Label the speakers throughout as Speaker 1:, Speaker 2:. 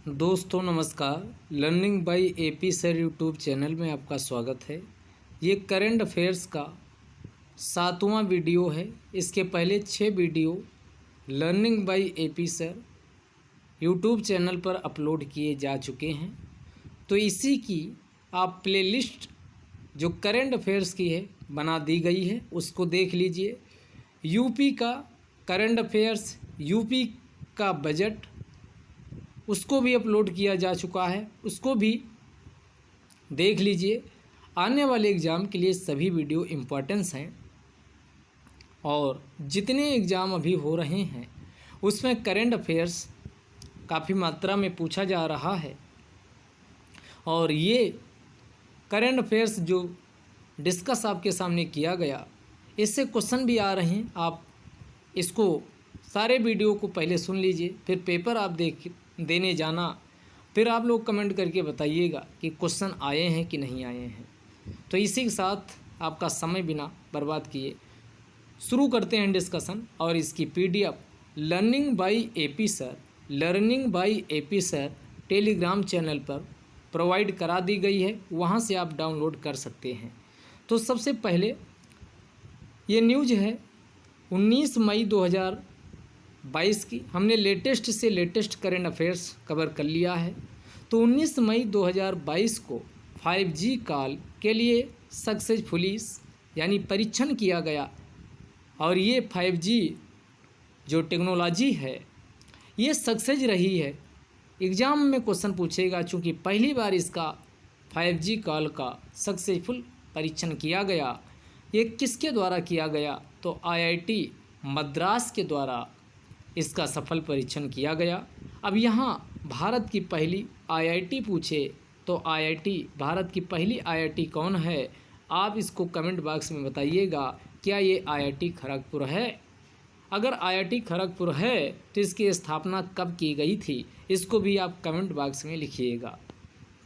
Speaker 1: दोस्तों नमस्कार। Learning by AP sir YouTube channel में आपका स्वागत है। ये करंट अफेयर्स का 7वां वीडियो है। इसके पहले 6 video learning by AP sir YouTube channel पर अपलोड किए जा चुके हैं। तो इसी की आप प्लेलिस्ट जो करंट अफेयर्स की है बना दी गई है, उसको देख लीजिए। यूपी का करंट अफेयर्स, यूपी का बजट, उसको भी अपलोड किया जा चुका है, उसको भी देख लीजिए। आने वाले एग्ज़ाम के लिए सभी वीडियो इम्पोर्टेंस हैं और जितने एग्ज़ाम अभी हो रहे हैं उसमें करंट अफेयर्स काफ़ी मात्रा में पूछा जा रहा है। और ये करंट अफेयर्स जो डिस्कस आपके सामने किया गया, इससे क्वेश्चन भी आ रहे हैं। आप इसको सारे वीडियो को पहले सुन लीजिए, फिर पेपर आप देने जाना, फिर आप लोग कमेंट करके बताइएगा कि क्वेश्चन आए हैं कि नहीं आए हैं। तो इसी के साथ आपका समय बिना बर्बाद किए शुरू करते हैं डिस्कशन। और इसकी PDF learning by AP sir Telegram channel पर प्रोवाइड करा दी गई है, वहाँ से आप डाउनलोड कर सकते हैं। तो सबसे पहले ये न्यूज़ है 19 मई 2022 की। हमने लेटेस्ट से लेटेस्ट करंट अफेयर्स कवर कर लिया है। तो 19 मई 2022 को 5G कॉल के लिए सक्सेसफुली यानी परीक्षण किया गया। और ये 5G जो टेक्नोलॉजी है ये सक्सेस रही है। एग्ज़ाम में क्वेश्चन पूछेगा, चूँकि पहली बार इसका 5G कॉल का सक्सेसफुल परीक्षण किया गया। ये किसके द्वारा किया गया? तो IIT मद्रास के द्वारा इसका सफल परीक्षण किया गया। अब यहाँ भारत की पहली IIT पूछे तो भारत की पहली IIT कौन है? आप इसको कमेंट बॉक्स में बताइएगा। क्या ये IIT खड़गपुर है? अगर IIT खड़गपुर है तो इसकी स्थापना कब की गई थी? इसको भी आप कमेंट बॉक्स में लिखिएगा,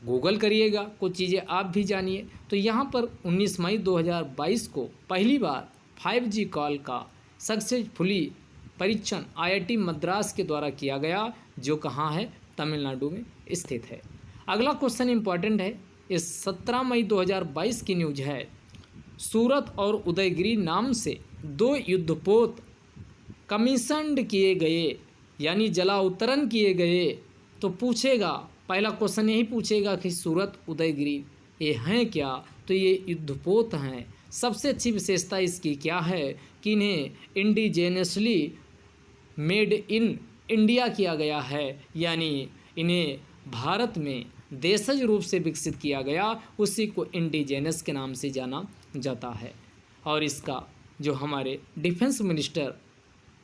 Speaker 1: गूगल करिएगा, कुछ चीज़ें आप भी जानिए। तो यहाँ पर 19 मई 2022 को पहली बार 5G कॉल का सक्सेसफुली परीक्षण IIT मद्रास के द्वारा किया गया, जो कहाँ है? तमिलनाडु में स्थित है। अगला क्वेश्चन इंपॉर्टेंट है। इस 17 मई 2022 की न्यूज है। सूरत और उदयगिरी नाम से 2 युद्धपोत कमीशन्ड किए गए, यानी जलावतरण किए गए। तो पूछेगा, पहला क्वेश्चन यही पूछेगा कि सूरत उदयगिरी ये हैं क्या? तो ये युद्धपोत हैं। सबसे अच्छी विशेषता इसकी क्या है कि इन्हें इंडिजेनसली मेड इन इंडिया किया गया है, यानी इन्हें भारत में देशज रूप से विकसित किया गया, उसी को इंडिजेनस के नाम से जाना जाता है। और इसका जो हमारे डिफेंस मिनिस्टर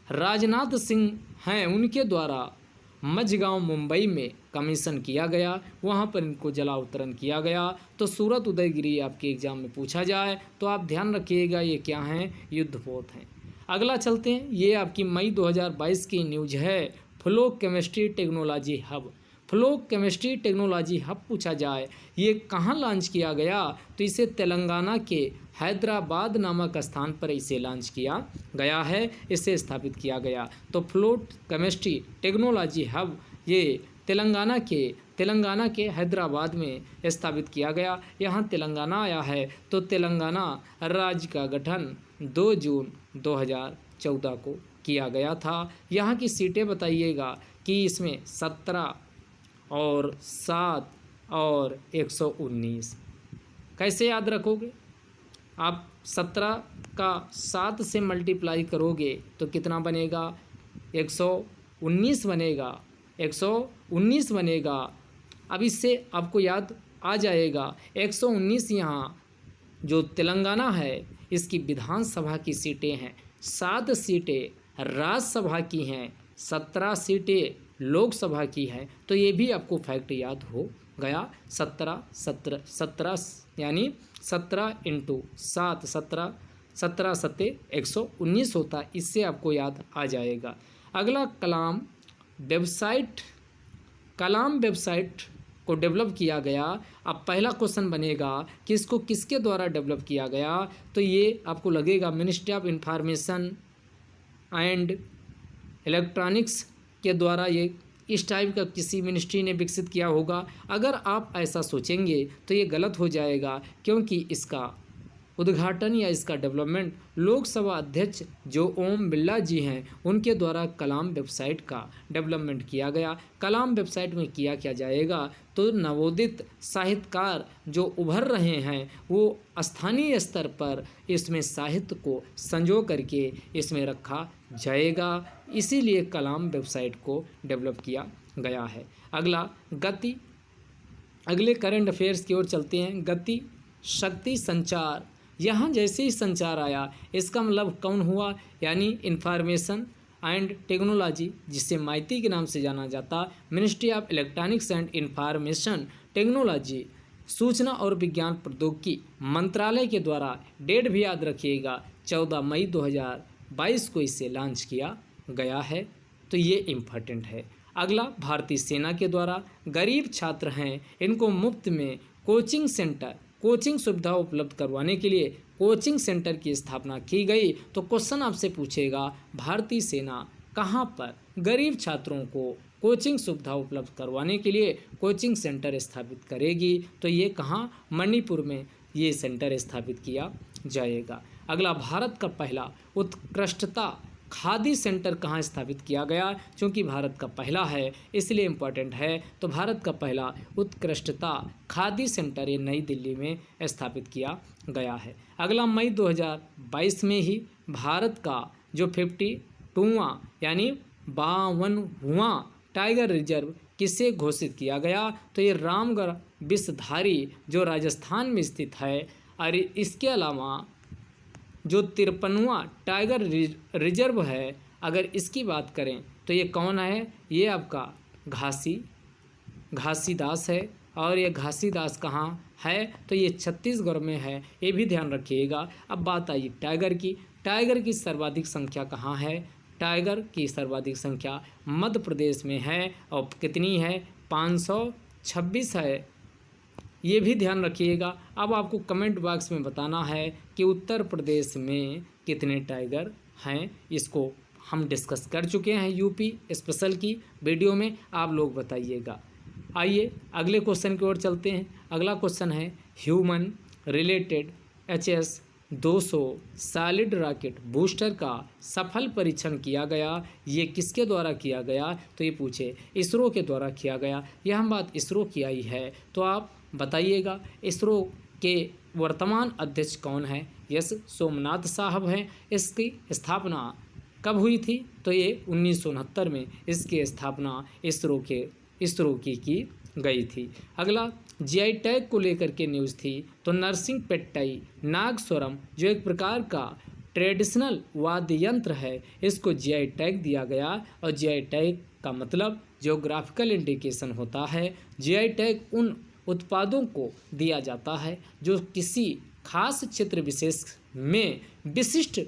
Speaker 1: राजनाथ सिंह हैं, उनके द्वारा मझगांव मुंबई में कमीशन किया गया, वहाँ पर इनको जलावतरण किया गया। तो सूरत उदयगिरी आपके एग्जाम में पूछा जाए तो आप ध्यान रखिएगा ये क्या हैं? युद्धपोत हैं। अगला चलते हैं। ये आपकी मई 2022 की न्यूज है। Flow chemistry technology hub. Flow chemistry technology hub पूछा जाए, ये कहाँ लॉन्च किया गया? तो इसे तेलंगाना के हैदराबाद नामक स्थान पर इसे लॉन्च किया गया है, इसे स्थापित किया गया। तो फ्लो केमिस्ट्री टेक्नोलॉजी हब ये तेलंगाना के हैदराबाद में स्थापित किया गया। यहाँ तेलंगाना आया है। तो तेलंगाना राज्य का गठन 2 जून 2014 को किया गया था। यहाँ की सीटें बताइएगा कि इसमें 17 और 7 और 119। कैसे याद रखोगे? आप 17 का 7 से मल्टीप्लाई करोगे तो कितना बनेगा? 119 बनेगा। 119 बनेगा। अब इससे आपको याद आ जाएगा 119 यहाँ जो तेलंगाना है इसकी विधानसभा की सीटें हैं, 7 सीटें राज्यसभा की हैं, 17 सीटें लोकसभा की है। तो ये भी आपको फैक्ट याद हो गया। 17 यानी 17 इंटू 7, 17 सत्ते 119 होता है। इससे आपको याद आ जाएगा। अगला कलाम वेबसाइट को डेवलप किया गया। अब पहला क्वेश्चन बनेगा कि इसको किसके द्वारा डेवलप किया गया? तो ये आपको लगेगा ministry of information and electronics के द्वारा ये इस टाइप का किसी मिनिस्ट्री ने विकसित किया होगा। अगर आप ऐसा सोचेंगे तो ये गलत हो जाएगा, क्योंकि इसका उद्घाटन या इसका डेवलपमेंट लोकसभा अध्यक्ष जो ओम बिरला जी हैं उनके द्वारा कलाम वेबसाइट का डेवलपमेंट किया गया। कलाम वेबसाइट में किया क्या जाएगा, तो नवोदित साहित्यकार जो उभर रहे हैं वो स्थानीय स्तर पर इसमें साहित्य को संजो करके इसमें रखा जाएगा। इसीलिए कलाम वेबसाइट को डेवलप किया गया है। अगला गति, अगले करंट अफेयर्स की ओर चलते हैं। गति, शक्ति, संचार। यहाँ जैसे ही संचार आया इसका मतलब कौन हुआ, यानी इंफॉर्मेशन एंड टेक्नोलॉजी, जिसे माइती के नाम से जाना जाता, ministry of electronics and information technology, सूचना और विज्ञान प्रौद्योगिकी मंत्रालय के द्वारा, डेट भी याद रखिएगा 14 मई 2022 को इसे लॉन्च किया गया है। तो ये इम्पॉर्टेंट है। अगला, भारतीय सेना के द्वारा गरीब छात्र हैं इनको मुफ्त में कोचिंग सेंटर, कोचिंग सुविधा उपलब्ध करवाने के लिए कोचिंग सेंटर की स्थापना की गई। तो क्वेश्चन आपसे पूछेगा, भारतीय सेना कहाँ पर गरीब छात्रों को कोचिंग सुविधा उपलब्ध करवाने के लिए कोचिंग सेंटर स्थापित करेगी, तो ये कहाँ, मणिपुर में ये सेंटर स्थापित किया जाएगा। अगला, भारत का पहला उत्कृष्टता खादी सेंटर कहाँ स्थापित किया गया, क्योंकि भारत का पहला है इसलिए इम्पोर्टेंट है। तो भारत का पहला उत्कृष्टता खादी सेंटर ये नई दिल्ली में स्थापित किया गया है। अगला, मई 2022 में ही भारत का जो 52वां यानी 52वां टाइगर रिजर्व किसे घोषित किया गया, तो ये रामगढ़ विषधारी जो राजस्थान में स्थित है। और इसके अलावा जो 53वां टाइगर रिजर्व है, अगर इसकी बात करें तो ये कौन है, ये आपका घासीदास है। और ये घासीदास कहाँ है, तो ये छत्तीसगढ़ में है, ये भी ध्यान रखिएगा। अब बात आई टाइगर की। टाइगर की सर्वाधिक संख्या कहाँ है, टाइगर की सर्वाधिक संख्या मध्य प्रदेश में है और कितनी है, 526 है, ये भी ध्यान रखिएगा। अब आपको कमेंट बॉक्स में बताना है कि उत्तर प्रदेश में कितने टाइगर हैं। इसको हम डिस्कस कर चुके हैं यूपी स्पेशल की वीडियो में, आप लोग बताइएगा। आइए अगले क्वेश्चन की ओर चलते हैं। अगला क्वेश्चन है, human related HS-200 solid rocket booster का सफल परीक्षण किया गया, ये किसके द्वारा किया गया, तो ये पूछे इसरो के द्वारा किया गया। यह हम बात इसरो की आई है, तो आप बताइएगा इसरो के वर्तमान अध्यक्ष कौन है। यस सोमनाथ साहब हैं। इसकी स्थापना कब हुई थी, तो ये 1969 में इसकी स्थापना इसरो की गई थी। अगला, GI टैग को लेकर के न्यूज़ थी, तो नरसिंह पेट्टाई नागस्वरम जो एक प्रकार का ट्रेडिशनल वाद्य यंत्र है, इसको GI टैग दिया गया। और GI टैग का मतलब जियोग्राफिकल इंडिकेशन होता है। GI टैग उन उत्पादों को दिया जाता है जो किसी खास क्षेत्र विशेष में विशिष्ट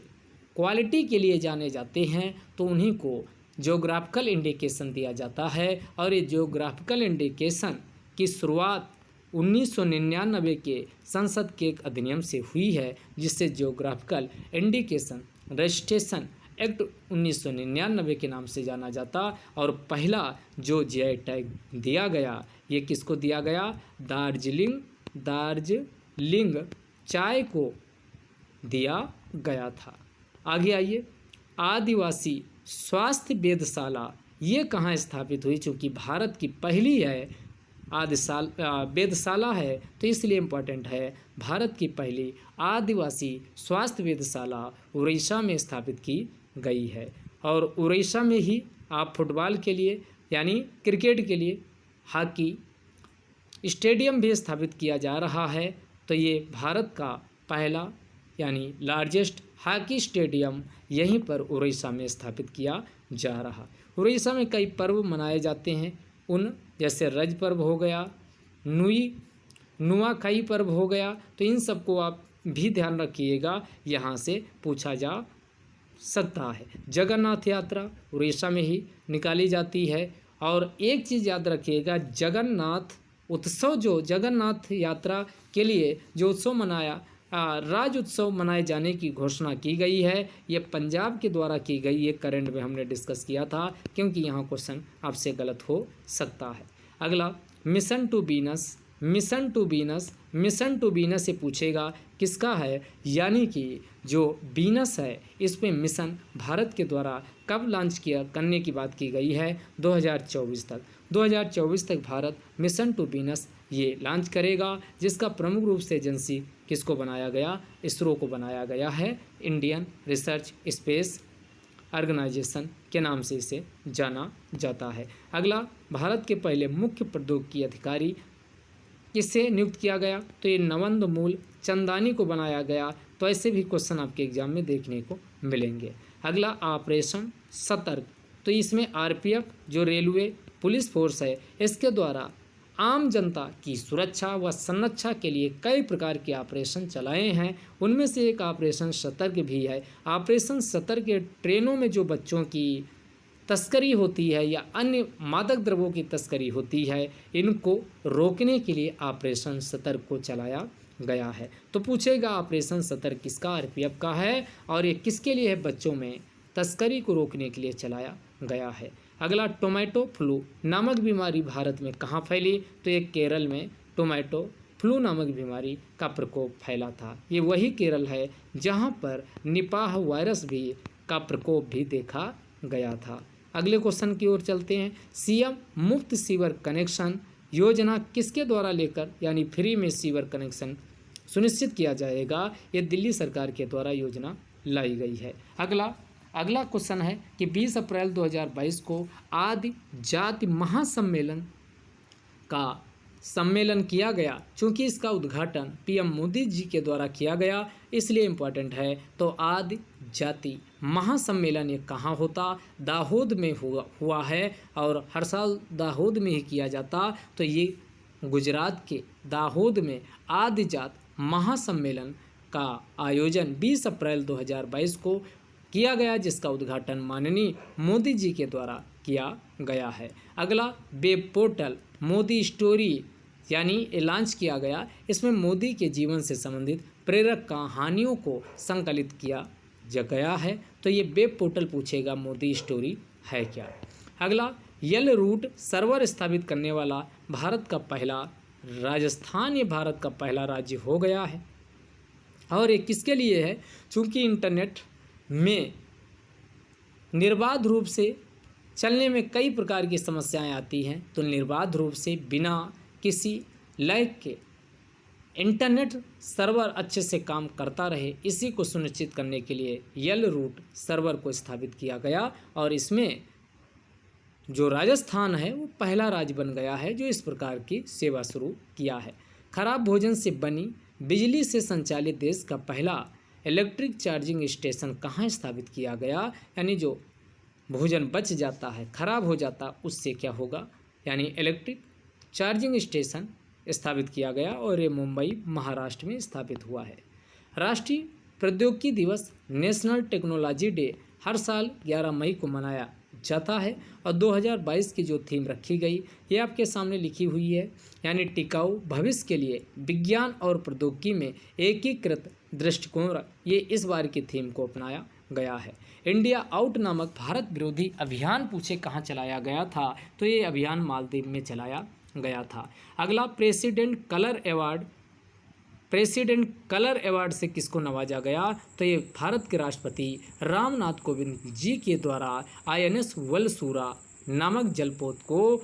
Speaker 1: क्वालिटी के लिए जाने जाते हैं, तो उन्हीं को जियोग्राफिकल इंडिकेशन दिया जाता है। और ये जियोग्राफिकल इंडिकेशन की शुरुआत 1999 के संसद के एक अधिनियम से हुई है, जिससे जियोग्राफिकल इंडिकेशन रजिस्ट्रेशन एक्ट 1999 के नाम से जाना जाता। और पहला जो GI टैग दिया गया, ये किसको दिया गया, दार्जिलिंग चाय को दिया गया था। आगे आइए, आदिवासी स्वास्थ्य वेधशाला ये कहाँ स्थापित हुई, चूँकि भारत की पहली है वेधशाला है, तो इसलिए इम्पोर्टेंट है। भारत की पहली आदिवासी स्वास्थ्य वेधशाला उड़ीसा में स्थापित की गई है। और उड़ीसा में ही आप फुटबॉल के लिए यानी क्रिकेट के लिए हॉकी स्टेडियम भी स्थापित किया जा रहा है। तो ये भारत का पहला यानी लार्जेस्ट हॉकी स्टेडियम यहीं पर उड़ीसा में स्थापित किया जा रहा। उड़ीसा में कई पर्व मनाए जाते हैं, उन जैसे रज पर्व हो गया, नुआखाई पर्व हो गया, तो इन सबको आप भी ध्यान रखिएगा, यहाँ से पूछा जा सकता है। जगन्नाथ यात्रा उड़ीसा में ही निकाली जाती है। और एक चीज़ याद रखिएगा, जगन्नाथ उत्सव जो जगन्नाथ यात्रा के लिए जो उत्सव मनाया राज्य उत्सव मनाए जाने की घोषणा की गई है। ये पंजाब के द्वारा की गई, ये करंट में हमने डिस्कस किया था, क्योंकि यहाँ क्वेश्चन आपसे गलत हो सकता है। अगला, mission to Venus, mission to Venus, mission to Venus से पूछेगा किसका है, यानी कि जो वीनस है इस पे मिशन भारत के द्वारा कब लॉन्च किया करने की बात की गई है, 2024 तक। 2024 तक भारत मिशन टू वीनस ये लॉन्च करेगा, जिसका प्रमुख रूप से एजेंसी किसको बनाया गया, इसरो को बनाया गया है। इंडियन रिसर्च स्पेस ऑर्गेनाइजेशन के नाम से इसे जाना जाता है। अगला, भारत के पहले मुख्य प्रौद्योगिकी अधिकारी किसे नियुक्त किया गया, तो ये नवंद मूल चंदानी को बनाया गया। तो ऐसे भी क्वेश्चन आपके एग्जाम में देखने को मिलेंगे। अगला, ऑपरेशन सतर्क, तो इसमें आरपीएफ जो रेलवे पुलिस फोर्स है इसके द्वारा आम जनता की सुरक्षा व संरक्षा के लिए कई प्रकार के ऑपरेशन चलाए हैं। उनमें से एक ऑपरेशन सतर्क भी है। ऑपरेशन सतर्क के ट्रेनों में जो बच्चों की तस्करी होती है या अन्य मादक द्रव्यों की तस्करी होती है, इनको रोकने के लिए ऑपरेशन सतर्क को चलाया गया है। तो पूछेगा ऑपरेशन सतर्क किसका, आरपीएफ का है, और ये किसके लिए है, बच्चों में तस्करी को रोकने के लिए चलाया गया है। अगला, टोमेटो फ्लू नामक बीमारी भारत में कहाँ फैली, तो ये केरल में टोमेटो फ्लू नामक बीमारी का प्रकोप फैला था। ये वही केरल है जहाँ पर निपाह वायरस भी का प्रकोप भी देखा गया था। अगले क्वेश्चन की ओर चलते हैं। सीएम मुफ्त सीवर कनेक्शन योजना किसके द्वारा लेकर, यानी फ्री में सीवर कनेक्शन सुनिश्चित किया जाएगा, ये दिल्ली सरकार के द्वारा योजना लाई गई है। अगला क्वेश्चन है कि 20 अप्रैल 2022 को आदि जाति महासम्मेलन का सम्मेलन किया गया। चूँकि इसका उद्घाटन पीएम मोदी जी के द्वारा किया गया, इसलिए इम्पोर्टेंट है। तो आदि जाति महासम्मेलन ये कहाँ होता, दाहोद में हुआ है, और हर साल दाहोद में ही किया जाता। तो ये गुजरात के दाहोद में आदि जात महासम्मेलन का आयोजन 20 अप्रैल 2022 को किया गया, जिसका उद्घाटन माननीय मोदी जी के द्वारा किया गया है। अगला, वेब पोर्टल मोदी स्टोरी यानी लॉन्च किया गया। इसमें मोदी के जीवन से संबंधित प्रेरक कहानियों को संकलित किया गया है। तो ये वेब पोर्टल पूछेगा मोदी स्टोरी है क्या। अगला, यल रूट सर्वर स्थापित करने वाला भारत का पहला राजस्थान, ये भारत का पहला राज्य हो गया है। और ये किसके लिए है, चूँकि इंटरनेट में निर्बाध रूप से चलने में कई प्रकार की समस्याएं आती हैं, तो निर्बाध रूप से बिना किसी लैग के इंटरनेट सर्वर अच्छे से काम करता रहे, इसी को सुनिश्चित करने के लिए यल रूट सर्वर को स्थापित किया गया। और इसमें जो राजस्थान है वो पहला राज्य बन गया है जो इस प्रकार की सेवा शुरू किया है। खराब भोजन से बनी बिजली से संचालित देश का पहला इलेक्ट्रिक चार्जिंग स्टेशन कहाँ स्थापित किया गया, यानी जो भोजन बच जाता है, खराब हो जाता, उससे क्या होगा, यानी इलेक्ट्रिक चार्जिंग स्टेशन स्थापित किया गया, और ये मुंबई महाराष्ट्र में स्थापित हुआ है। राष्ट्रीय प्रौद्योगिकी दिवस नेशनल टेक्नोलॉजी डे हर साल 11 मई को मनाया जाता है, और 2022 की जो थीम रखी गई ये आपके सामने लिखी हुई है, यानी टिकाऊ भविष्य के लिए विज्ञान और प्रौद्योगिकी में एकीकृत दृष्टिकोण, ये इस बार की थीम को अपनाया गया है। इंडिया आउट नामक भारत विरोधी अभियान पूछे कहाँ चलाया गया था, तो ये अभियान मालदीव में चलाया गया था। अगला, प्रेसिडेंट कलर अवार्ड से किसको नवाजा गया, तो ये भारत के राष्ट्रपति रामनाथ कोविंद जी के द्वारा INS वलसूरा नामक जलपोत को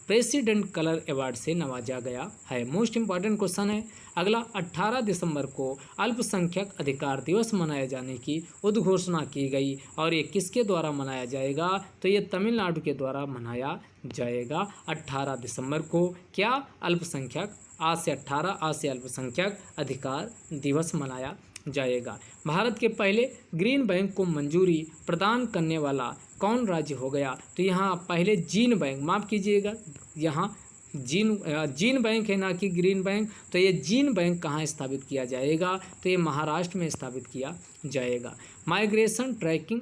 Speaker 1: प्रेसिडेंट कलर अवार्ड से नवाजा गया है। मोस्ट इंपॉर्टेंट क्वेश्चन है। अगला, 18 दिसंबर को अल्पसंख्यक अधिकार दिवस मनाए जाने की उद्घोषणा की गई, और ये किसके द्वारा मनाया जाएगा, तो ये तमिलनाडु के द्वारा मनाया जाएगा 18 दिसंबर को। क्या, अल्पसंख्यक, आज से 18, आज से अल्पसंख्यक अधिकार दिवस मनाया जाएगा। भारत के पहले ग्रीन बैंक को मंजूरी प्रदान करने वाला कौन राज्य हो गया, तो यहाँ पहले जीन बैंक, माफ़ कीजिएगा, यहाँ जीन बैंक है ना कि ग्रीन बैंक, तो ये जीन बैंक कहाँ स्थापित किया जाएगा, तो ये महाराष्ट्र में स्थापित किया जाएगा। माइग्रेशन ट्रैकिंग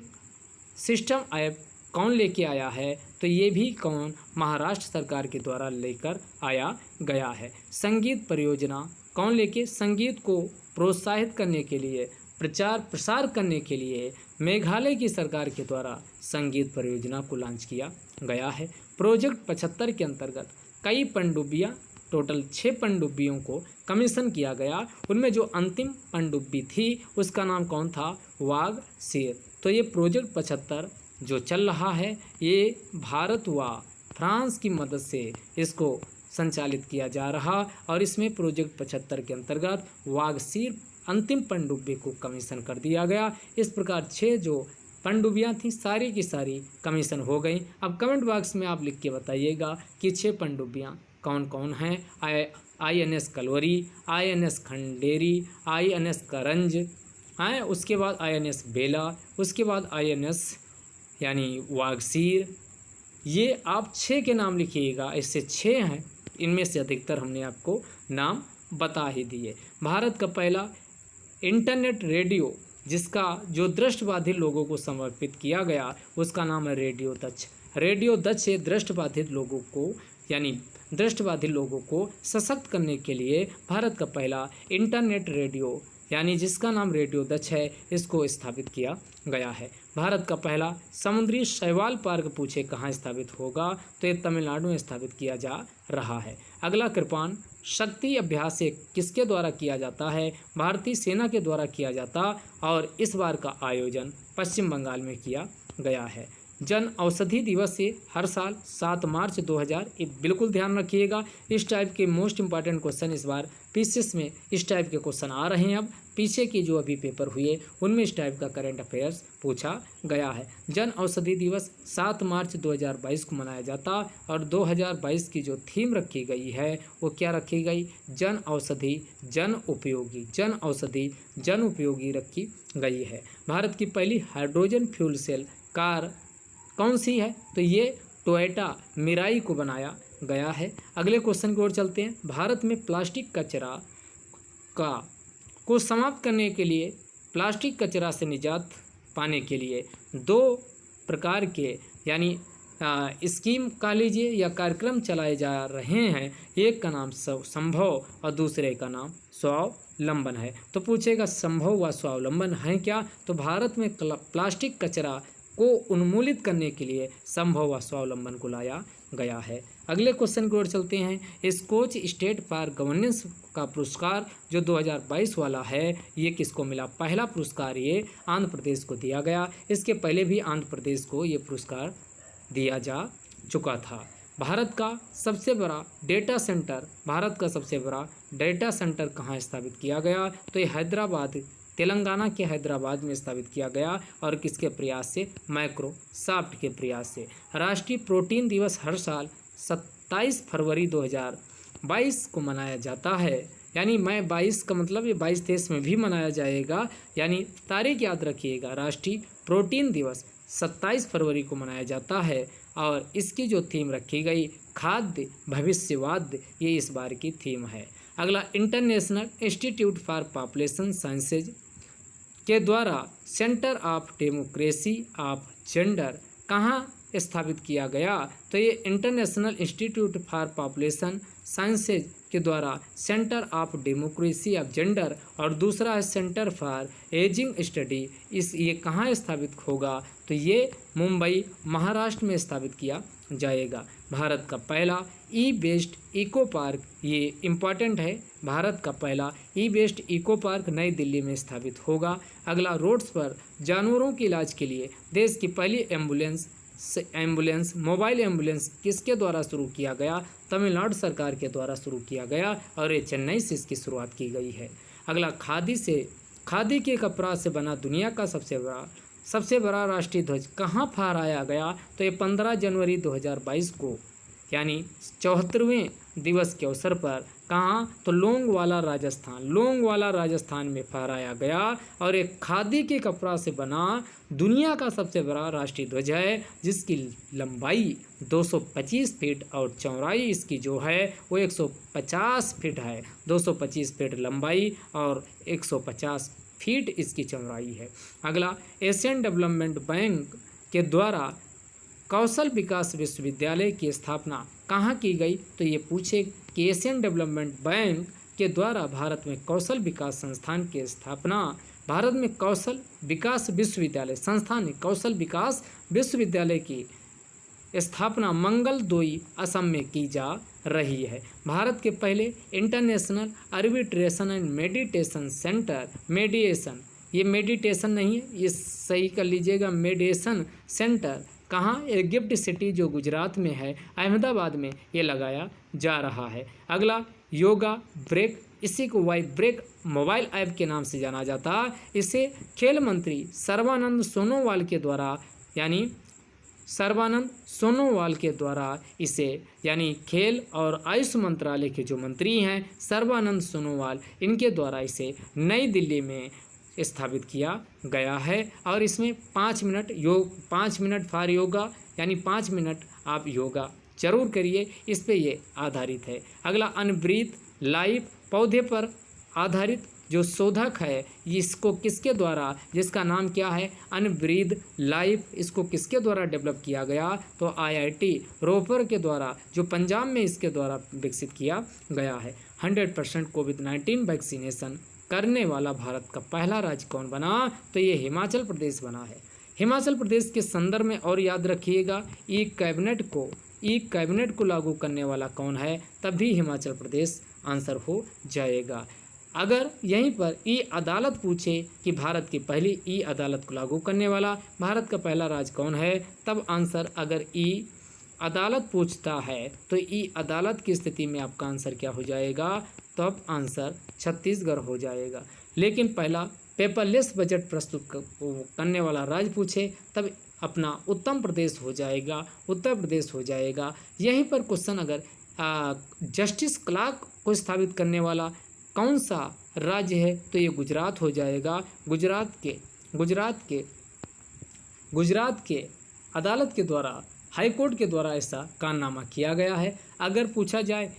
Speaker 1: सिस्टम ऐप कौन लेके आया है, तो ये भी कौन, महाराष्ट्र सरकार के द्वारा लेकर आया गया है। संगीत परियोजना कौन लेके, संगीत को प्रोत्साहित करने के लिए, प्रचार प्रसार करने के लिए मेघालय की सरकार के द्वारा संगीत परियोजना को लॉन्च किया गया है। प्रोजेक्ट 75 के अंतर्गत कई पनडुब्बियाँ, टोटल 6 पनडुब्बियों को कमीशन किया गया। उनमें जो अंतिम पनडुब्बी थी उसका नाम कौन था, वाघ सीर। तो ये प्रोजेक्ट 75 जो चल रहा है ये भारत व फ्रांस की मदद से इसको संचालित किया जा रहा, और इसमें प्रोजेक्ट 75 के अंतर्गत वाघ सीर अंतिम पनडुब्बी को कमीशन कर दिया गया। इस प्रकार 6 जो पनडुब्बियाँ थीं सारी की सारी कमीशन हो गई। अब कमेंट बॉक्स में आप लिख के बताइएगा कि 6 पनडुब्बियाँ कौन कौन हैं। INS Kalvari, INS Khanderi, INS करंज, उसके बाद INS बेला, उसके बाद INS यानी वागसीर। ये आप 6 के नाम लिखिएगा, इससे 6 हैं, इनमें से अधिकतर हमने आपको नाम बता ही दिए। भारत का पहला इंटरनेट रेडियो जिसका जो दृष्टिबाधित लोगों को समर्पित किया गया उसका नाम है रेडियो दक्ष। रेडियो दक्ष से दृष्टिबाधित लोगों को यानी दृष्टिबाधित लोगों को सशक्त करने के लिए भारत का पहला इंटरनेट रेडियो यानी जिसका नाम रेडियो दक्ष है इसको स्थापित किया गया है। भारत का पहला समुद्री शैवाल पार्क पूछे कहाँ स्थापित होगा, तो ये तमिलनाडु में स्थापित किया जा रहा है। अगला कृपाण शक्ति अभ्यास से किसके द्वारा किया जाता है, भारतीय सेना के द्वारा किया जाता, और इस बार का आयोजन पश्चिम बंगाल में किया गया है। जन औषधि दिवस से हर साल 7 मार्च 2000, बिल्कुल ध्यान रखिएगा। इस टाइप के मोस्ट इंपॉर्टेंट क्वेश्चन इस बार पीसीएस में इस टाइप के क्वेश्चन आ रहे हैं। अब पीछे की जो अभी पेपर हुए उनमें इस टाइप का करंट अफेयर्स पूछा गया है। जन औषधि दिवस 7 मार्च 2022 को मनाया जाता, और 2022 की जो थीम रखी गई है वो क्या रखी गई, जन औषधि जन उपयोगी, जन औषधि जन उपयोगी रखी गई है। भारत की पहली हाइड्रोजन फ्यूल सेल कार कौन सी है, तो ये टोयोटा मिराई को बनाया गया है। अगले क्वेश्चन की ओर चलते हैं। भारत में प्लास्टिक कचरा को समाप्त करने के लिए, प्लास्टिक कचरा से निजात पाने के लिए 2 प्रकार के यानी स्कीम कह लीजिए या कार्यक्रम चलाए जा रहे हैं। एक का नाम संभव और दूसरे का नाम स्वावलंबन है। तो पूछेगा संभव व स्वावलंबन है क्या, तो भारत में प्लास्टिक कचरा को उन्मूलित करने के लिए संभव व स्वावलंबन को लाया गया है। अगले क्वेश्चन की ओर चलते हैं। स्कॉच स्टेट फॉर गवर्नेंस का पुरस्कार जो 2022 वाला है ये किसको मिला, पहला पुरस्कार ये आंध्र प्रदेश को दिया गया। इसके पहले भी आंध्र प्रदेश को ये पुरस्कार दिया जा चुका था। भारत का सबसे बड़ा डेटा सेंटर, भारत का सबसे बड़ा डेटा सेंटर कहाँ स्थापित किया गया, तो ये हैदराबाद, तेलंगाना के हैदराबाद में स्थापित किया गया, और किसके प्रयास से, माइक्रोसॉफ्ट के प्रयास से। राष्ट्रीय प्रोटीन दिवस हर साल 27 फरवरी 2022 को मनाया जाता है, यानी मैं 22 का मतलब ये 22-23 में भी मनाया जाएगा, यानी तारीख याद रखिएगा। राष्ट्रीय प्रोटीन दिवस 27 फरवरी को मनाया जाता है, और इसकी जो थीम रखी गई खाद्य भविष्यवाद, ये इस बार की थीम है। अगला international institute for population sciences के द्वारा centre of democracy of gender कहाँ स्थापित किया गया, तो ये international institute for population sciences के द्वारा centre of democracy of gender, और दूसरा है सेंटर फॉर एजिंग स्टडी, ये कहाँ स्थापित होगा, तो ये मुंबई महाराष्ट्र में स्थापित किया जाएगा। भारत का पहला ई बेस्ड इको पार्क, ये इम्पॉर्टेंट है, भारत का पहला ई बेस्ड इको पार्क नई दिल्ली में स्थापित होगा। अगला रोड्स पर जानवरों के इलाज के लिए देश की पहली एम्बुलेंस मोबाइल एम्बुलेंस किसके द्वारा शुरू किया गया, तमिलनाडु सरकार के द्वारा शुरू किया गया, और ये चेन्नई से इसकी शुरुआत की गई है। अगला खादी के कपड़ा से बना दुनिया का सबसे बड़ा राष्ट्रीय ध्वज कहाँ फहराया गया, तो ये 15 जनवरी 2022 को यानी 74वें दिवस के अवसर पर कहाँ, तो लोंगवाला राजस्थान में फहराया गया, और एक खादी के कपड़ा से बना दुनिया का सबसे बड़ा राष्ट्रीय ध्वज है, जिसकी लंबाई 225 फीट और चौड़ाई इसकी जो है वो 150 फीट है। 225 फीट लंबाई और 150 फीट इसकी चौड़ाई है। अगला एशियन डेवलपमेंट बैंक के द्वारा कौशल विकास विश्वविद्यालय की स्थापना कहाँ की गई, तो ये पूछे कि एशियन डेवलपमेंट बैंक के द्वारा भारत में कौशल विकास संस्थान की स्थापना, भारत में कौशल विकास विश्वविद्यालय संस्थान कौशल विकास विश्वविद्यालय की स्थापना मंगलदोई असम में की जा रही है। भारत के पहले international arbitration and meditation centre, मेडिएशन, ये मेडिटेशन नहीं है, ये सही कर लीजिएगा, मेडिएशन सेंटर कहाँ, गिफ्ट सिटी जो गुजरात में है, अहमदाबाद में ये लगाया जा रहा है। अगला योगा ब्रेक, इसी को वाई ब्रेक मोबाइल ऐप के नाम से जाना जाता है। इसे खेल मंत्री सर्बानंद सोनोवाल के द्वारा, यानी सर्बानंद सोनोवाल के द्वारा इसे, यानी खेल और आयुष मंत्रालय के जो मंत्री हैं सर्बानंद सोनोवाल, इनके द्वारा इसे नई दिल्ली में स्थापित किया गया है। और इसमें 5 मिनट 5 मिनट फॉर योगा, यानी 5 मिनट आप योगा जरूर करिए, इस पे ये आधारित है। अगला अनब्रीथ लाइफ, पौधे पर आधारित जो शोधक है, इसको किसके द्वारा, जिसका नाम क्या है, अनब्रीथ लाइफ, इसको किसके द्वारा डेवलप किया गया, तो IIT रोपर के द्वारा, जो पंजाब में इसके द्वारा विकसित किया गया है। 100% कोविड-19 वैक्सीनेशन करने वाला भारत का पहला राज्य कौन बना, तो ये हिमाचल प्रदेश बना है। हिमाचल प्रदेश के संदर्भ में और याद रखिएगा, ई कैबिनेट को लागू करने वाला कौन है, तब भी हिमाचल प्रदेश आंसर हो जाएगा। अगर यहीं पर ई अदालत पूछे कि भारत की पहली ई अदालत को लागू करने वाला भारत का पहला राज्य कौन है, तब आंसर, अगर ई अदालत पूछता है तो ई अदालत की स्थिति में आपका आंसर क्या हो जाएगा, तब आंसर छत्तीसगढ़ हो जाएगा। लेकिन पहला पेपरलेस बजट प्रस्तुत करने वाला राज्य पूछे तब अपना उत्तर प्रदेश हो जाएगा। यहीं पर क्वेश्चन, अगर जस्टिस क्लार्क को स्थापित करने वाला कौन सा राज्य है, तो ये गुजरात हो जाएगा। गुजरात के अदालत के द्वारा, हाई कोर्ट के द्वारा ऐसा कारनामा किया गया है। अगर पूछा जाए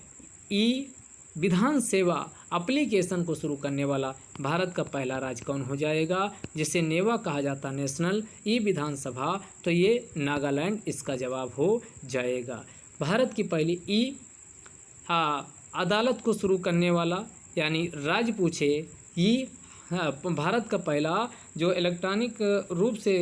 Speaker 1: ई विधान सेवा एप्लीकेशन को शुरू करने वाला भारत का पहला राज्य कौन हो जाएगा, जिसे नेवा कहा जाता, नेशनल ई विधानसभा, तो ये नागालैंड इसका जवाब हो जाएगा। भारत की पहली ई अदालत को शुरू करने वाला, यानी राज्य पूछे, ये भारत का पहला जो इलेक्ट्रॉनिक रूप से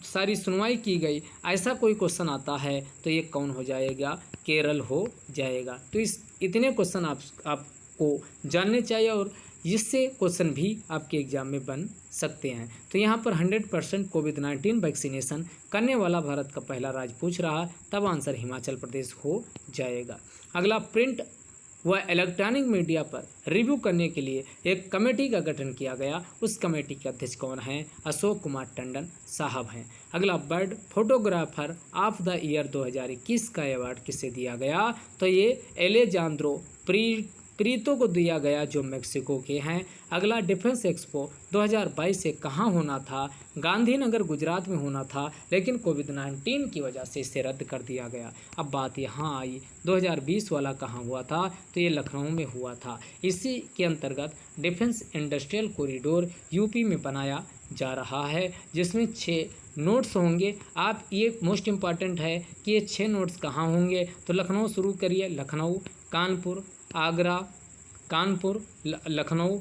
Speaker 1: सारी सुनवाई की गई, ऐसा कोई क्वेश्चन आता है तो ये कौन हो जाएगा, केरल हो जाएगा। तो इतने क्वेश्चन आपको जानने चाहिए और इससे क्वेश्चन भी आपके एग्जाम में बन सकते हैं। तो यहाँ पर 100% कोविड-19 वैक्सीनेशन करने वाला भारत का पहला राज्य पूछ रहा, तब आंसर हिमाचल प्रदेश हो जाएगा। अगला, प्रिंट व इलेक्ट्रॉनिक मीडिया पर रिव्यू करने के लिए एक कमेटी का गठन किया गया। उस कमेटी के अध्यक्ष कौन हैं, अशोक कुमार टंडन साहब हैं। अगला, bird photographer of the year 2021 का अवार्ड किसे दिया गया, तो ये एलेजांद्रो प्रीतो को दिया गया, जो मेक्सिको के हैं। अगला, डिफेंस एक्सपो 2022 से कहाँ होना था, गांधीनगर गुजरात में होना था, लेकिन कोविड-19 की वजह से इसे रद्द कर दिया गया। अब बात यहाँ आई 2020 वाला कहाँ हुआ था, तो ये लखनऊ में हुआ था। इसी के अंतर्गत डिफेंस इंडस्ट्रियल कॉरिडोर यूपी में बनाया जा रहा है, जिसमें 6 नोट्स होंगे। आप ये मोस्ट इम्पॉर्टेंट है कि ये 6 नोट्स कहाँ होंगे, तो लखनऊ शुरू करिए, लखनऊ, कानपुर, आगरा, कानपुर, लखनऊ,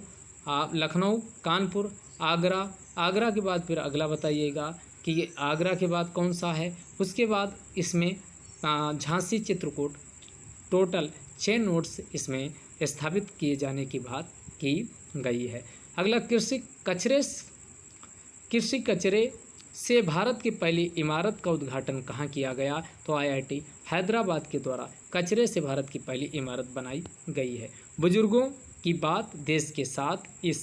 Speaker 1: कानपुर, आगरा के बाद फिर अगला बताइएगा कि ये आगरा के बाद कौन सा है। उसके बाद इसमें झांसी, चित्रकूट, टोटल 6 नोट्स इसमें स्थापित किए जाने की बात की गई है। अगला, कृषि कचरे से भारत की पहली इमारत का उद्घाटन कहाँ किया गया, तो IIT हैदराबाद के द्वारा कचरे से भारत की पहली इमारत बनाई गई है। बुजुर्गों की बात देश के साथ, इस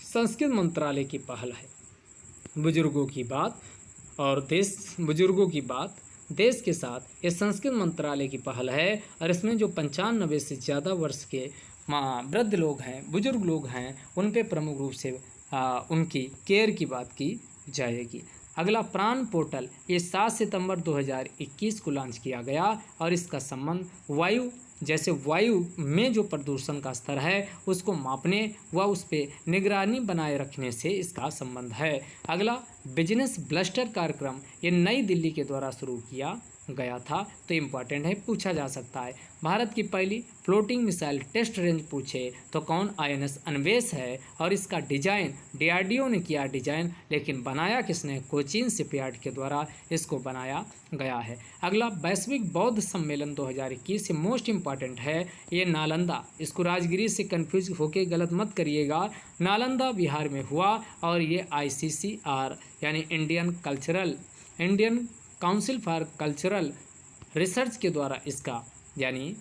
Speaker 1: संस्कृत मंत्रालय की पहल है। बुजुर्गों की बात देश के साथ ये संस्कृत मंत्रालय की पहल है, और इसमें जो 95 से ज़्यादा वर्ष के वृद्ध लोग हैं, बुजुर्ग लोग हैं, उन पे प्रमुख रूप से उनकी केयर की बात की जाएगी। अगला प्राण पोर्टल, ये 7 सितंबर 2021 को लॉन्च किया गया और इसका संबंध वायु, जैसे वायु में जो प्रदूषण का स्तर है उसको मापने व उस पर निगरानी बनाए रखने से इसका संबंध है। अगला बिजनेस ब्लस्टर कार्यक्रम, ये नई दिल्ली के द्वारा शुरू किया गया था, तो इम्पॉर्टेंट है, पूछा जा सकता है। भारत की पहली फ्लोटिंग मिसाइल टेस्ट रेंज पूछे तो कौन, INS अन्वेष है और इसका डिजाइन DRDO ने किया डिजाइन, लेकिन बनाया किसने, कोचीन शिपयार्ड के द्वारा इसको बनाया गया है। अगला वैश्विक बौद्ध सम्मेलन 2021 से मोस्ट इम्पॉर्टेंट है, ये नालंदा, इसको राजगिरी से कंफ्यूज होके गलत मत करिएगा, नालंदा बिहार में हुआ और ये ICCR यानी Indian council for cultural research के द्वारा इसका यानी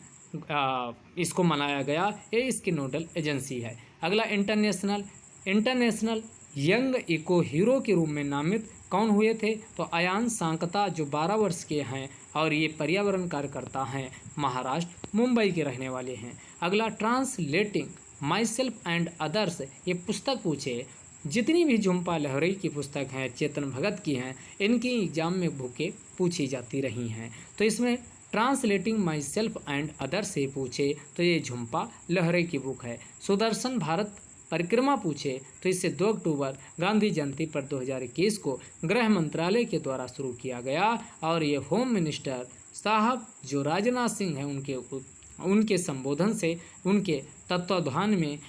Speaker 1: इसको मनाया गया, ये इसकी नोडल एजेंसी है। अगला इंटरनेशनल यंग इको हीरो के रूप में नामित कौन हुए थे, तो अयान सांकता जो 12 वर्ष के हैं और ये पर्यावरण कार्यकर्ता हैं, महाराष्ट्र मुंबई के रहने वाले हैं। अगला translating my self and others, ये पुस्तक पूछे, जितनी भी झुम्पा लाहिरी की पुस्तक हैं, चेतन भगत की हैं, इनकी एग्जाम में बुकें पूछी जाती रही हैं, तो इसमें translating my self and other से पूछे तो ये झुम्पा लाहिरी की बुक है। सुदर्शन भारत परिक्रमा पूछे तो इससे 2 अक्टूबर गांधी जयंती पर 2021 को गृह मंत्रालय के द्वारा शुरू किया गया और ये होम मिनिस्टर साहब जो राजनाथ सिंह हैं उनके संबोधन से, उनके तत्वावधान में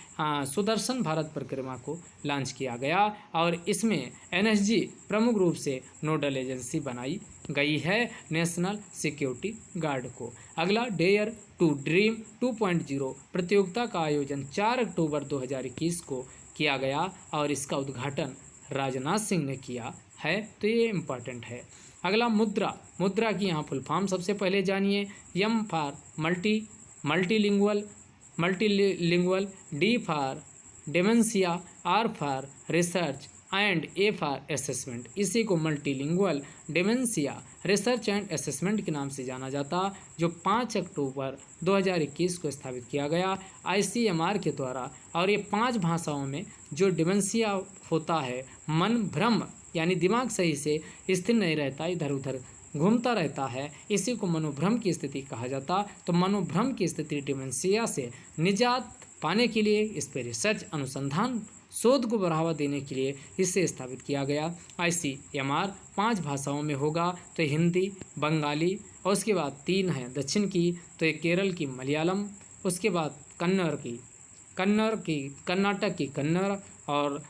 Speaker 1: सुदर्शन भारत परिक्रमा को लॉन्च किया गया और इसमें NSG प्रमुख रूप से नोडल एजेंसी बनाई गई है, नेशनल सिक्योरिटी गार्ड को। अगला डेयर टू ड्रीम 2.0 प्रतियोगिता का आयोजन 4 अक्टूबर 2021 को किया गया और इसका उद्घाटन राजनाथ सिंह ने किया है, तो ये इम्पॉर्टेंट है। अगला मुद्रा की यहाँ फुल फॉर्म सबसे पहले जानिए, M for multilingual, D for dementia, R for research and A for assessment. इसी को multilingual dementia research and assessment के नाम से जाना जाता, जो 5 अक्टूबर 2021 को स्थापित किया गया ICMR के द्वारा। और ये 5 भाषाओं में जो डिमेंशिया होता है, मन भ्रम यानी दिमाग सही से स्थिर नहीं रहता, इधर उधर घूमता रहता है, इसी को मनोभ्रम की स्थिति कहा जाता। तो मनोभ्रम की स्थिति डिमेंशिया से निजात पाने के लिए इस पर रिसर्च अनुसंधान शोध को बढ़ावा देने के लिए इसे स्थापित किया गया। ICMR 5 भाषाओं में होगा, तो हिंदी, बंगाली और उसके बाद 3 हैं दक्षिण की, तो ये केरल की मलयालम, उसके बाद कर्नाटक की कन्नड़ और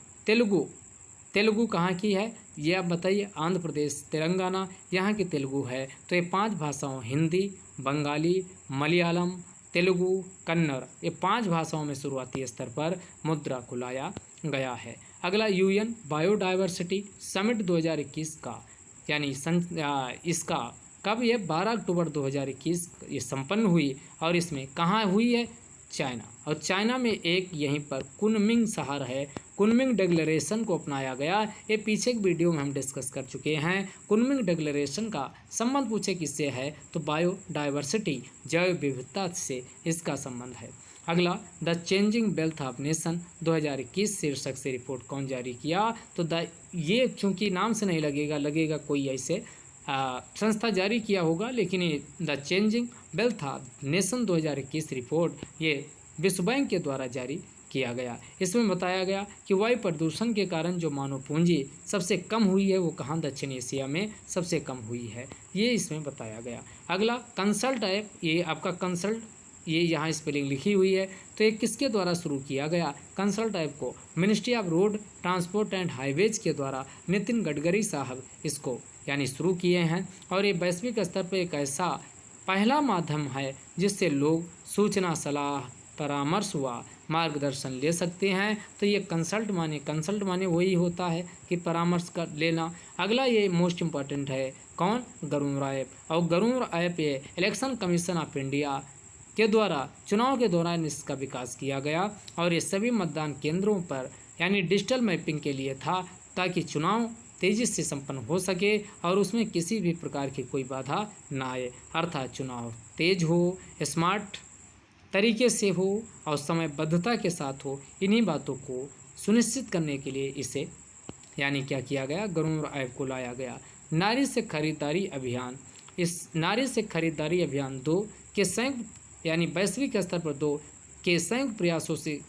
Speaker 1: तेलुगु कहाँ की है ये आप बताइए, आंध्र प्रदेश, तेलंगाना यहाँ की तेलुगु है। तो ये 5 भाषाओं हिंदी, बंगाली, मलयालम, तेलुगु, कन्नड़, ये 5 भाषाओं में शुरुआती स्तर पर मुद्रा को लाया गया है। अगला UN बायोडाइवर्सिटी समिट 2021 का यानी इसका कब, ये 12 अक्टूबर 2021 ये संपन्न हुई और इसमें कहाँ हुई है, चाइना। और चाइना में एक यहीं पर कुनमिंग शहर है, कुनमिंग डिक्लेरेशन को अपनाया गया। ये पीछे एक वीडियो में हम डिस्कस कर चुके हैं। कुनमिंग डिक्लेरेशन का संबंध पूछे किससे है, तो बायोडाइवर्सिटी जैव विविधता से इसका संबंध है। अगला the changing wealth of nation 2021 शीर्षक से रिपोर्ट कौन जारी किया, तो ये चूँकि नाम से नहीं लगेगा कोई ऐसे संस्था जारी किया होगा, लेकिन ये the changing wealth of nation 2021 report ये विश्व बैंक के द्वारा जारी किया गया। इसमें बताया गया कि वायु प्रदूषण के कारण जो मानव पूंजी सबसे कम हुई है वो कहाँ, दक्षिण एशिया में सबसे कम हुई है, ये इसमें बताया गया। अगला कंसल्ट ऐप, ये आपका कंसल्ट, ये यहाँ स्पेलिंग लिखी हुई है, तो ये किसके द्वारा शुरू किया गया, कंसल्ट ऐप को ministry of road transport and highways के द्वारा नितिन गडकरी साहब इसको यानी शुरू किए हैं। और ये वैश्विक स्तर पर एक ऐसा पहला माध्यम है जिससे लोग सूचना, सलाह, परामर्श व मार्गदर्शन ले सकते हैं। तो ये कंसल्ट माने वही होता है कि परामर्श कर लेना। अगला ये मोस्ट इम्पॉर्टेंट है कौन, गरुड़ ऐप। और गरुड़ ऐप ये इलेक्शन कमीशन ऑफ इंडिया के द्वारा चुनाव के दौरान इसका विकास किया गया और ये सभी मतदान केंद्रों पर यानी डिजिटल मैपिंग के लिए था, ताकि चुनाव तेजी से संपन्न हो सके और उसमें किसी भी प्रकार की कोई बाधा ना आए, अर्थात चुनाव तेज हो, स्मार्ट तरीके से हो और समयबद्धता के साथ हो। इन्हीं बातों को सुनिश्चित करने के लिए इसे यानी क्या किया गया, ग्रामीण आय को लाया गया। नारी से खरीदारी अभियान, इस नारी से खरीदारी अभियान 2 के संयुक्त यानी वैश्विक स्तर पर 2 के संयुक्त प्रयासों से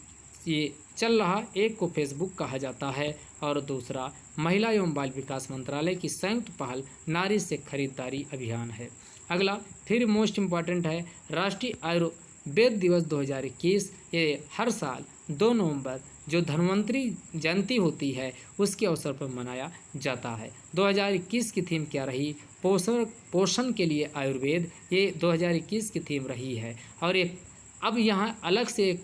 Speaker 1: ये चल रहा। एक को फेसबुक कहा जाता है और दूसरा महिला एवं बाल विकास मंत्रालय की संयुक्त पहल नारी से खरीदारी अभियान है। अगला फिर मोस्ट इम्पॉर्टेंट है राष्ट्रीय आयुर्वेद दिवस 2021। ये हर साल 2 नवंबर जो धन्वंतरी जयंती होती है उसके अवसर पर मनाया जाता है। 2021 की थीम क्या रही, पोषण के लिए आयुर्वेद, ये 2021 की थीम रही है। और एक अब यहाँ अलग से एक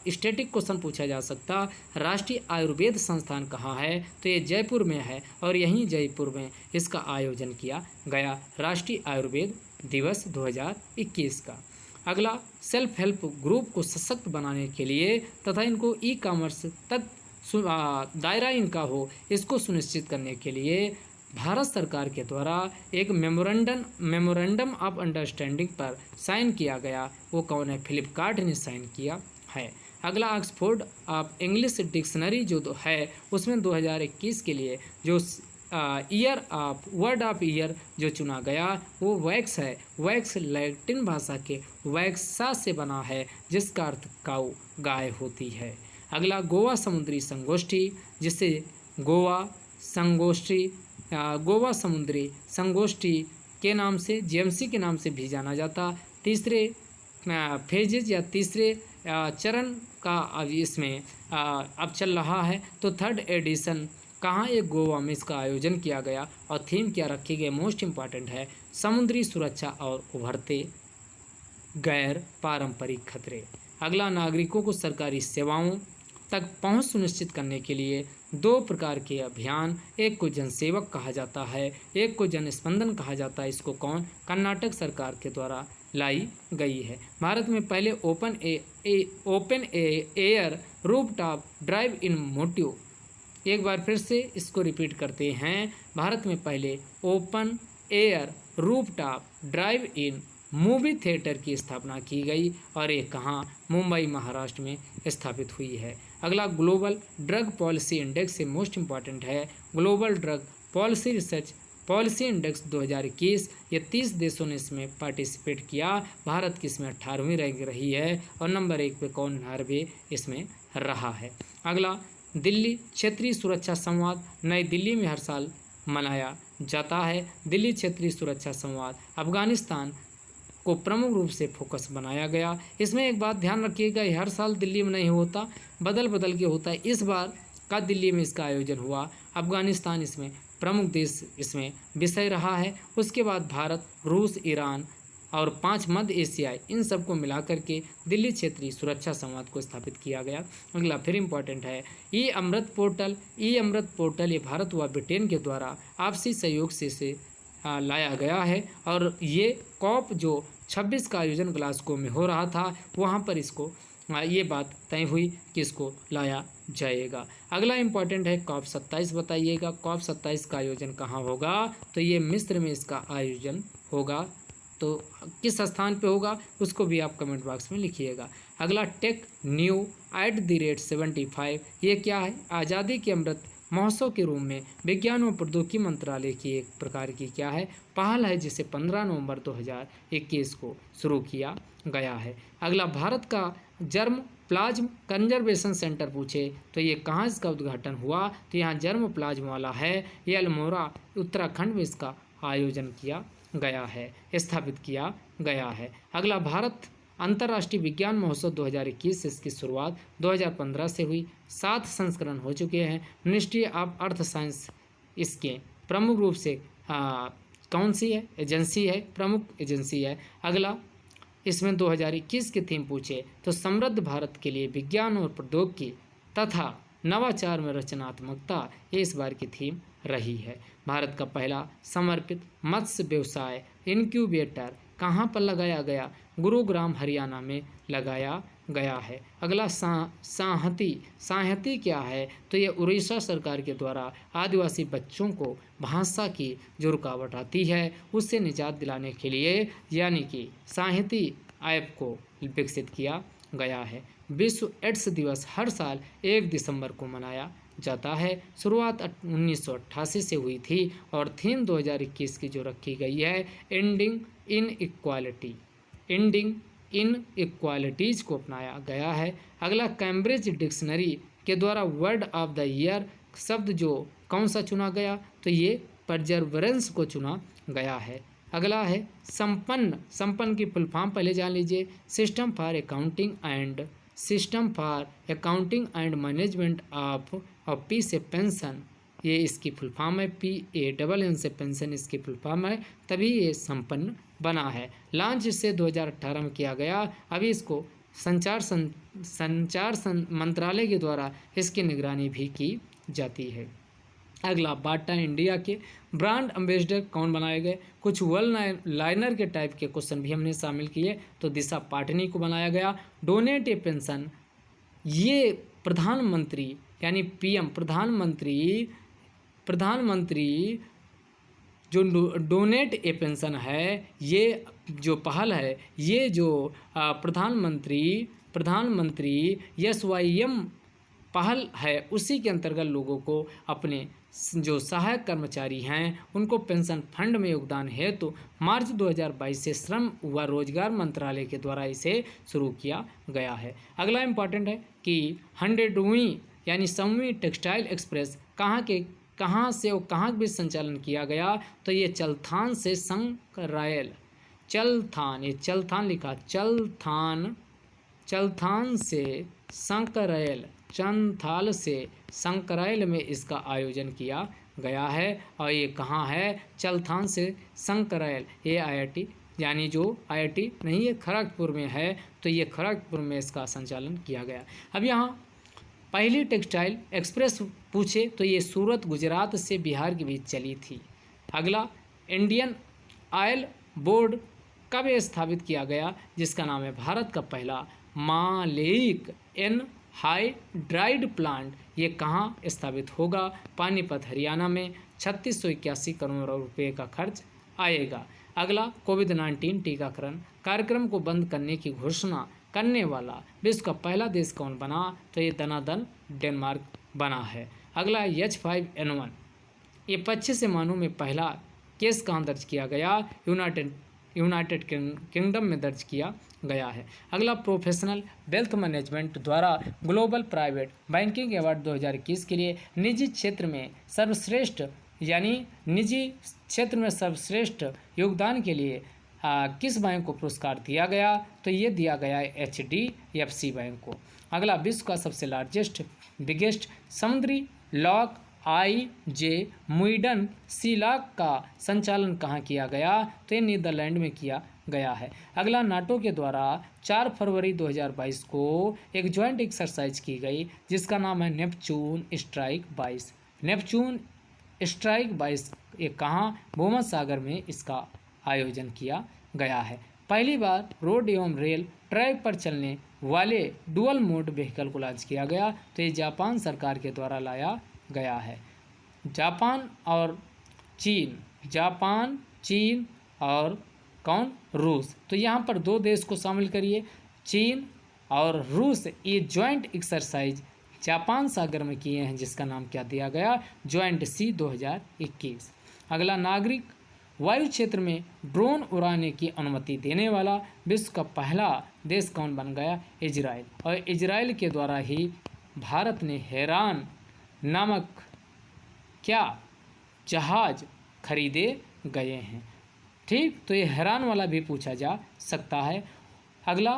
Speaker 1: स्टैटिक क्वेश्चन पूछा जा सकता, राष्ट्रीय आयुर्वेद संस्थान कहाँ है, तो ये जयपुर में है और यहीं जयपुर में इसका आयोजन किया गया राष्ट्रीय आयुर्वेद दिवस 2021 का। अगला सेल्फ हेल्प ग्रुप को सशक्त बनाने के लिए तथा इनको ई कॉमर्स तक दायरा इनका हो, इसको सुनिश्चित करने के लिए भारत सरकार के द्वारा एक मेमोरेंडम ऑफ अंडरस्टैंडिंग पर साइन किया गया। वो कौन है, फ्लिपकार्ट ने साइन किया है। अगला ऑक्सफोर्ड ऑफ इंग्लिश डिक्शनरी जो है उसमें 2021 के लिए जो वर्ड ऑफ ईयर जो चुना गया वो वैक्स है। वैक्स लैटिन भाषा के वैक्सा से बना है जिसका अर्थ काऊ गाय होती है। अगला गोवा समुद्री संगोष्ठी, जिसे गोवा समुद्री संगोष्ठी के नाम से जीएमसी के नाम से भी जाना जाता। तीसरे फेजेज या तीसरे चरण का अब इसमें अब चल रहा है। तो 3rd एडिशन कहाँ, एक गोवा में इसका आयोजन किया गया और थीम क्या रखी गई, मोस्ट इम्पॉर्टेंट है समुद्री सुरक्षा और उभरते गैर पारंपरिक खतरे। अगला नागरिकों को सरकारी सेवाओं तक पहुंच सुनिश्चित करने के लिए 2 प्रकार के अभियान, एक को जनसेवक कहा जाता है, एक को जनस्पंदन कहा जाता है। इसको कौन, कर्नाटक सरकार के द्वारा लाई गई है। भारत में पहले ओपन एयर रूफटॉप ड्राइव इन मोटिव, एक बार फिर से इसको रिपीट करते हैं, भारत में पहले ओपन एयर रूफटॉप ड्राइव इन मूवी थिएटर की स्थापना की गई और ये कहाँ, मुंबई महाराष्ट्र में स्थापित हुई है। अगला ग्लोबल ड्रग पॉलिसी इंडेक्स से मोस्ट इम्पॉर्टेंट है global drug policy research policy index 2021। ये 30 देशों ने इसमें पार्टिसिपेट किया। भारत की इसमें 18वीं रैंक रही है और नंबर 1 पे कौन, नॉर्वे इसमें रहा है। अगला दिल्ली क्षेत्रीय सुरक्षा संवाद नई दिल्ली में हर साल मनाया जाता है। दिल्ली क्षेत्रीय सुरक्षा संवाद अफगानिस्तान को प्रमुख रूप से फोकस बनाया गया। इसमें एक बात ध्यान रखिएगा, हर साल दिल्ली में नहीं होता, बदल बदल के होता है। इस बार का दिल्ली में इसका आयोजन हुआ। अफगानिस्तान इसमें प्रमुख देश इसमें विषय रहा है। उसके बाद भारत, रूस, ईरान और 5 मध्य एशियाई, इन सबको मिलाकर के दिल्ली क्षेत्रीय सुरक्षा संवाद को स्थापित किया गया। अगला फिर इम्पॉर्टेंट है ई अमृत पोर्टल। ई अमृत पोर्टल ये भारत व ब्रिटेन के द्वारा आपसी सहयोग से लाया गया है और ये कॉप जो 26 का आयोजन ग्लासगो में हो रहा था वहाँ पर इसको ये बात तय हुई कि इसको लाया जाएगा। अगला इम्पॉर्टेंट है कॉप 27 बताइएगा। कॉप 27 का आयोजन कहाँ होगा, तो ये मिस्र में इसका आयोजन होगा। तो किस स्थान पे होगा उसको भी आप कमेंट बॉक्स में लिखिएगा। अगला टेक न्यू @75, ये क्या है, आज़ादी के अमृत महोत्सव के रूप में विज्ञान व प्रौद्योगिकी मंत्रालय की एक प्रकार की क्या है, पहल है, जिसे 15 नवंबर 2021 को शुरू किया गया है। अगला भारत का जर्म प्लाज्म कंजर्वेशन सेंटर पूछे तो ये कहाँ इसका उद्घाटन हुआ, तो यहाँ जर्म प्लाज्म वाला है, ये अल्मोड़ा उत्तराखंड में इसका आयोजन किया गया है, स्थापित किया गया है। अगला भारत अंतर्राष्ट्रीय विज्ञान महोत्सव 2021 से इसकी शुरुआत 2015 से हुई। 7 संस्करण हो चुके हैं। मिनिस्ट्री ऑफ अर्थ साइंस इसके प्रमुख रूप से कौन सी है, एजेंसी है, प्रमुख एजेंसी है। अगला इसमें 2021 की थीम पूछे तो समृद्ध भारत के लिए विज्ञान और प्रौद्योगिकी तथा नवाचार में रचनात्मकता, ये इस बार की थीम रही है। भारत का पहला समर्पित मत्स्य व्यवसाय इनक्यूबेटर कहाँ पर लगाया गया, गुरुग्राम हरियाणा में लगाया गया है। अगला सांहति क्या है, तो ये उड़ीसा सरकार के द्वारा आदिवासी बच्चों को भाषा की जो रुकावट आती है उससे निजात दिलाने के लिए यानी कि सांहति ऐप को विकसित किया गया है। विश्व एड्स दिवस हर साल 1 दिसंबर को मनाया जाता है। शुरुआत 1988 से हुई थी और थीम 2021 की जो रखी गई है एंडिंग इन इक्वालिटीज़ को अपनाया गया है। अगला कैम्ब्रिज डिक्शनरी के द्वारा वर्ड ऑफ द ईयर शब्द जो कौन सा चुना गया, तो ये परजर्वरेंस को चुना गया है। अगला है संपन्न की फुल फॉर्म पहले जान लीजिए। System for accounting and management of peace से पेंशन, ये इसकी फुल फॉर्म है। PANN से पेंशन इसकी फुल फॉर्म है, तभी ये संपन्न बना है। लॉन्च इसे 2018 में किया गया। अभी इसको संचार मंत्रालय के द्वारा इसकी निगरानी भी की जाती है। अगला बाटा इंडिया के ब्रांड एम्बेसडर कौन बनाए गए। कुछ वर्ल्ड लाइनर के टाइप के क्वेश्चन भी हमने शामिल किए, तो दिशा पाटनी को बनाया गया। डोनेट ए पेंशन, ये प्रधानमंत्री यानी PM प्रधानमंत्री जो डोनेट ए पेंशन है, ये जो पहल है, ये जो प्रधानमंत्री SYM पहल है, उसी के अंतर्गत लोगों को अपने जो सहायक कर्मचारी हैं उनको पेंशन फंड में योगदान हेतु मार्च 2022 से श्रम व रोजगार मंत्रालय के द्वारा इसे शुरू किया गया है। अगला इम्पॉर्टेंट है कि 100वीं यानी 100वीं टेक्सटाइल एक्सप्रेस कहाँ से और कहाँ के बीच संचालन किया गया, तो ये चलथान से संकरायल, चलथान, ये चलथान लिखा, चलथान से संकरायल, चंथाल से संकरायल में इसका आयोजन किया गया है। और ये कहाँ है, चलथान से संकरायल, ये IIT यानी जो IIT नहीं, ये खड़गपुर में है, तो ये खड़गपुर में इसका संचालन किया गया। अब यहाँ पहली टेक्सटाइल एक्सप्रेस पूछे तो ये सूरत गुजरात से बिहार के बीच चली थी। अगला इंडियन ऑयल बोर्ड कब स्थापित किया गया, जिसका नाम है भारत का पहला मालेइक एनहाइड्राइड प्लांट, ये कहाँ स्थापित होगा, पानीपत हरियाणा में। 3681 करोड़ रुपए का खर्च आएगा। अगला कोविड-19 टीकाकरण कार्यक्रम को बंद करने की घोषणा करने वाला विश्व का पहला देश कौन बना, तो ये दनादन डेनमार्क बना है। अगला H5N1, ये 25 मानों में पहला केस कहाँ दर्ज किया गया, यूनाइटेड किंगडम में दर्ज किया गया है। अगला प्रोफेशनल वेल्थ मैनेजमेंट द्वारा ग्लोबल प्राइवेट बैंकिंग अवार्ड 2021 के लिए निजी क्षेत्र में सर्वश्रेष्ठ योगदान के लिए किस बैंक को पुरस्कार दिया गया, तो ये दिया गया है HDFC बैंक को। अगला विश्व का सबसे बिगेस्ट समुद्री लॉक IJ मुइडन सी लॉक का संचालन कहाँ किया गया, तो ये नीदरलैंड में किया गया है। अगला नाटो के द्वारा 4 फरवरी 2022 को एक ज्वाइंट एक्सरसाइज की गई, जिसका नाम है नेपच्यून स्ट्राइक 22। नेपच्यून स्ट्राइक 22 ये कहाँ, भूमध्य सागर में इसका आयोजन किया गया है। पहली बार रोड एवं रेल ट्रैक पर चलने वाले डुअल मोड व्हीकल को लॉन्च किया गया, तो ये जापान सरकार के द्वारा लाया गया है। जापान चीन और कौन, रूस, तो यहाँ पर 2 देश को शामिल करिए, चीन और रूस, ये ज्वाइंट एक्सरसाइज जापान सागर में किए हैं, जिसका नाम क्या दिया गया, ज्वाइंट सी 2021। अगला नागरिक वायु क्षेत्र में ड्रोन उड़ाने की अनुमति देने वाला विश्व का पहला देश कौन बन गया, इजराइल। और इजराइल के द्वारा ही भारत ने हेरान नामक क्या जहाज खरीदे गए हैं। ठीक, तो ये हेरान वाला भी पूछा जा सकता है। अगला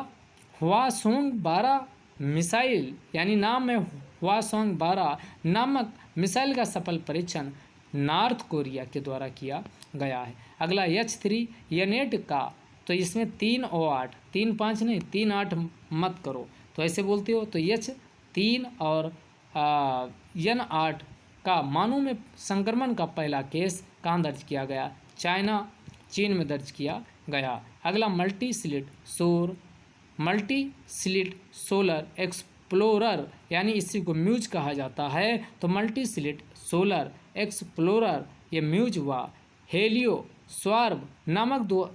Speaker 1: हवासोंग 12 मिसाइल यानी नाम में हवासोंग 12 नामक मिसाइल का सफल परीक्षण नॉर्थ कोरिया के द्वारा किया गया है। अगला H3 यनेट का, तो इसमें 3 और 8, 3 5 नहीं 3 8 मत करो, तो ऐसे बोलते हो, तो H3 और N8 का मानव में संक्रमण का पहला केस कहाँ दर्ज किया गया, चीन में दर्ज किया गया। अगला मल्टी स्लिट सोलर एक्सप्लोरर यानी इसी को म्यूज कहा जाता है, तो मल्टी स्लिट सोलर एक्सप्लोरर ये म्यूज व हेलियो स्वार्ब नामक 2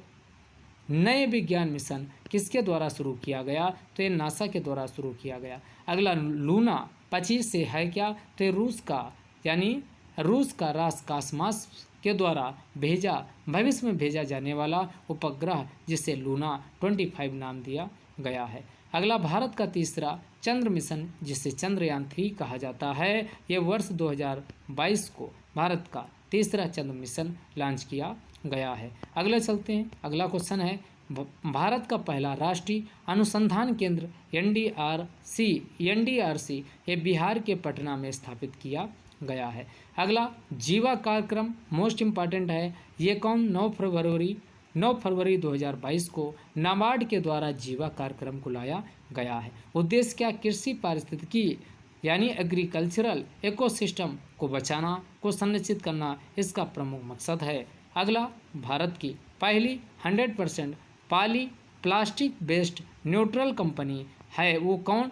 Speaker 1: नए विज्ञान मिशन किसके द्वारा शुरू किया गया, तो ये नासा के द्वारा शुरू किया गया। अगला लूना 25 से है क्या, तो रूस का यानी रूस का रासकास्मास के द्वारा भविष्य में भेजा जाने वाला उपग्रह जिसे लूना 25 नाम दिया गया है। अगला भारत का तीसरा चंद्र मिशन जिसे चंद्रयान 3 कहा जाता है, ये वर्ष 2022 को भारत का तीसरा चंद्र मिशन लॉन्च किया गया है। अगले चलते हैं, अगला क्वेश्चन है भारत का पहला राष्ट्रीय अनुसंधान केंद्र एनडीआरसी ये बिहार के पटना में स्थापित किया गया है। अगला जीवा कार्यक्रम मोस्ट इम्पॉर्टेंट है, ये कौन 9 फरवरी 2022 को नाबार्ड के द्वारा जीवा कार्यक्रम को लाया गया है। उद्देश्य क्या, कृषि पारिस्थितिकी यानी एग्रीकल्चरल इकोसिस्टम को बचाना, को संरक्षित करना इसका प्रमुख मकसद है। अगला भारत की पहली 100% poly plastic based neutral company है वो कौन,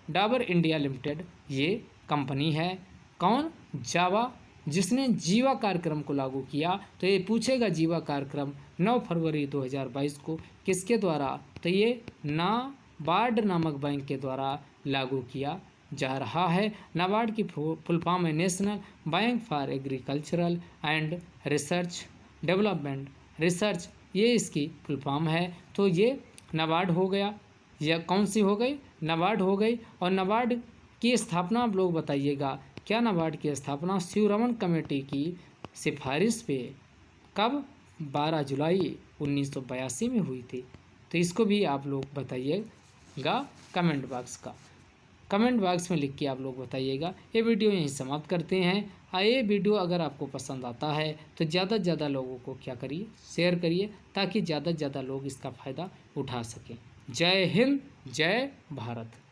Speaker 1: डाबर इंडिया लिमिटेड ये कंपनी है। कौन, जावा, जिसने जीवा कार्यक्रम को लागू किया। तो ये पूछेगा जीवा कार्यक्रम 9 फरवरी 2022 को किसके द्वारा, तो ये नाबार्ड नामक बैंक के द्वारा लागू किया जा रहा है। नाबार्ड की फुल फॉर्म है national bank for agricultural and research development research, ये इसकी फुल फॉर्म है। तो ये नाबार्ड हो गया, यह कौन सी हो गई, नाबार्ड हो गई। और नाबार्ड की स्थापना आप लोग बताइएगा, क्या नाबार्ड की स्थापना शिवरमन कमेटी की सिफारिश पे कब, 12 जुलाई 1982 में हुई थी। तो इसको भी आप लोग बताइएगा कमेंट बॉक्स में लिख के आप लोग बताइएगा। ये वीडियो यहीं समाप्त करते हैं। ये वीडियो अगर आपको पसंद आता है तो ज़्यादा से ज़्यादा लोगों को क्या करिए, शेयर करिए ताकि ज़्यादा से ज़्यादा लोग इसका फ़ायदा उठा सकें। जय हिंद, जय भारत।